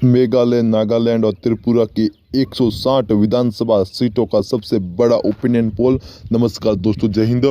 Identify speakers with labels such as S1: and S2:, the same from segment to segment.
S1: मेघालय, नागालैंड और त्रिपुरा की 160 विधानसभा सीटों का सबसे बड़ा ओपिनियन पोल। नमस्कार दोस्तों, जय हिंद,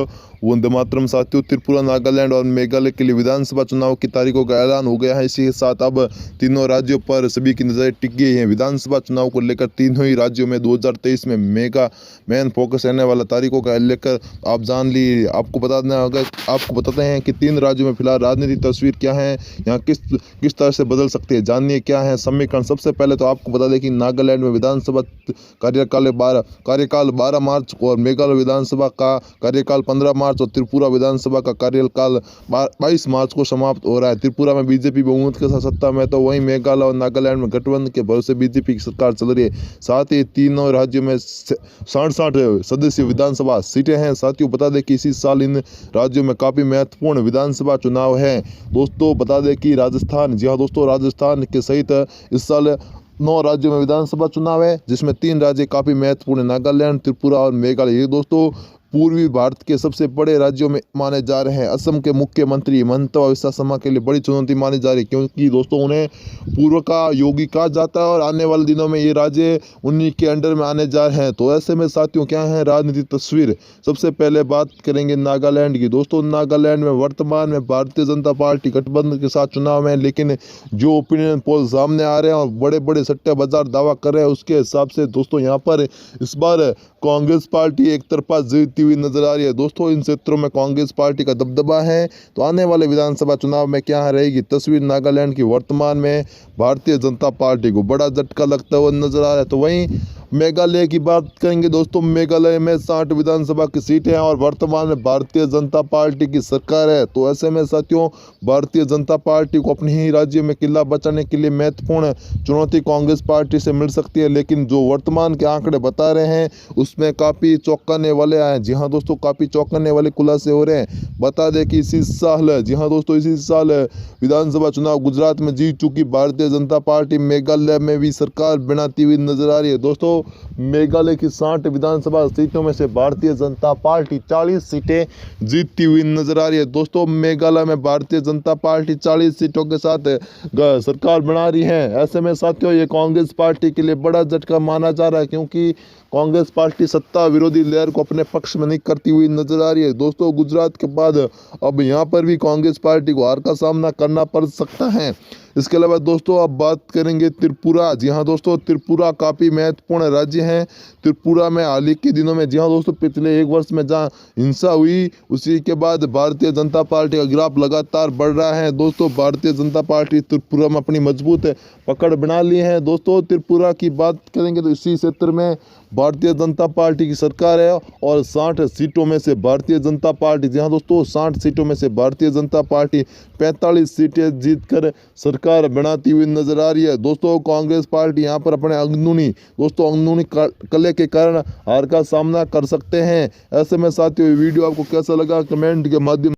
S1: वंदे मातरम। साथियों, त्रिपुरा, नागालैंड और मेघालय के लिए विधानसभा चुनाव की तारीखों का ऐलान हो गया है। इसी के साथ अब तीनों राज्यों पर सभी की नजरें टिक गई हैं। विधानसभा चुनाव को लेकर तीनों ही राज्यों में 2023 में मेगा मेन फोकस रहने वाला तारीखों का लेकर आप जान ली। आपको बताना होगा, आपको बताते हैं कि तीन राज्यों में फिलहाल राजनीतिक तस्वीर क्या है, यहाँ किस तरह से बदल सकती है। जानिए क्या है समीकरण। सबसे पहले तो आपको बता दें कि नागालैंड में विधानसभा कार्यकाल 12 मार्च को और मेघालय विधानसभा का कार्यकाल 15 मार्च और त्रिपुरा विधानसभा का कार्यकाल 22 मार्च को समाप्त हो रहा है। त्रिपुरा में बीजेपी बहुमत के साथ सत्ता में, तो वहीं मेघालय और नागालैंड में गठबंधन के भरोसे बीजेपी की सरकार चल रही है। साथ ही तीनों राज्यों में 67 सदस्य विधानसभा सीटें हैं। साथियों, बता दें कि इसी साल इन राज्यों में काफी महत्वपूर्ण विधानसभा चुनाव है। दोस्तों बता दें कि राजस्थान, जी हाँ दोस्तों, राजस्थान के सहित इस साल 9 राज्यों में विधानसभा चुनाव है, जिसमें 3 राज्य काफ़ी महत्वपूर्ण है, नागालैंड, त्रिपुरा और मेघालय। ये दोस्तों पूर्वी भारत के सबसे बड़े राज्यों में माने जा रहे हैं। असम के मुख्यमंत्री हिमंता बिस्वा शर्मा के लिए बड़ी चुनौती मानी जा रही है, क्योंकि दोस्तों उन्हें पूर्व का योगी कहा जाता है और आने वाले दिनों में ये राज्य उन्हीं के अंडर में आने जा रहे हैं। तो ऐसे में साथियों, क्या है राजनीतिक तस्वीर। सबसे पहले बात करेंगे नागालैंड की। दोस्तों नागालैंड में वर्तमान में भारतीय जनता पार्टी गठबंधन के साथ चुनाव में, लेकिन जो ओपिनियन पोल सामने आ रहे हैं और बड़े बड़े सट्टे बाजार दावा कर रहे हैं, उसके हिसाब से दोस्तों यहाँ पर इस बार कांग्रेस पार्टी एक तरफा जीतती हुई नजर आ रही है। दोस्तों इन क्षेत्रों में कांग्रेस पार्टी का दबदबा है। तो आने वाले विधानसभा चुनाव में क्या रहेगी तस्वीर नागालैंड की। वर्तमान में भारतीय जनता पार्टी को बड़ा झटका लगता हुआ नजर आ रहा है। तो वहीं मेघालय की बात करेंगे। दोस्तों मेघालय में 60 विधानसभा की सीटें हैं और वर्तमान में भारतीय जनता पार्टी की सरकार है। तो ऐसे में साथियों, भारतीय जनता पार्टी को अपने ही राज्य में किला बचाने के लिए महत्वपूर्ण चुनौती कांग्रेस पार्टी से मिल सकती है, लेकिन जो वर्तमान के आंकड़े बता रहे हैं उसमें काफ़ी चौंकाने वाले आए। जी हाँ दोस्तों, काफ़ी चौंकाने वाले खुलासे हो रहे हैं। बता दें कि इसी साल, जी हाँ दोस्तों, इसी साल विधानसभा चुनाव गुजरात में जीत चुकी भारतीय जनता पार्टी मेघालय में भी सरकार बनाती हुई नजर आ रही है। दोस्तों मेघालय की 60 विधानसभा सीटों में से भारतीय जनता पार्टी 40 सीटें जीतती हुई नजर आ रही है। दोस्तों मेघालय में भारतीय जनता पार्टी 40 सीटों के साथ सरकार बना रही है। ऐसे में साथियों, ये कांग्रेस पार्टी के लिए बड़ा झटका माना जा रहा है, क्योंकि कांग्रेस पार्टी सत्ता विरोधी लहर को अपने पक्ष में नहीं करती हुई नजर आ रही है। दोस्तों गुजरात के बाद अब यहाँ पर भी कांग्रेस पार्टी को हार का सामना करना पड़ सकता है। इसके अलावा दोस्तों अब बात करेंगे त्रिपुरा। जी हाँ दोस्तों, त्रिपुरा काफ़ी महत्वपूर्ण राज्य है। त्रिपुरा में हाल ही के दिनों में, जी हाँ दोस्तों, पिछले 1 वर्ष में जहाँ हिंसा हुई, उसी के बाद भारतीय जनता पार्टी का ग्राफ लगातार बढ़ रहा है। दोस्तों भारतीय जनता पार्टी त्रिपुरा में अपनी मजबूत पकड़ बना ली है। दोस्तों त्रिपुरा की बात करेंगे तो इसी क्षेत्र में भारतीय जनता पार्टी की सरकार है और 60 सीटों में से भारतीय जनता पार्टी, जी हाँ दोस्तों, 60 सीटों में से भारतीय जनता पार्टी 45 सीटें जीतकर सरकार बनाती हुई नजर आ रही है। दोस्तों कांग्रेस पार्टी यहाँ पर अपने अंदरूनी कलह के कारण हार का सामना कर सकते हैं। ऐसे में साथियों, वीडियो आपको कैसा लगा कमेंट के माध्यम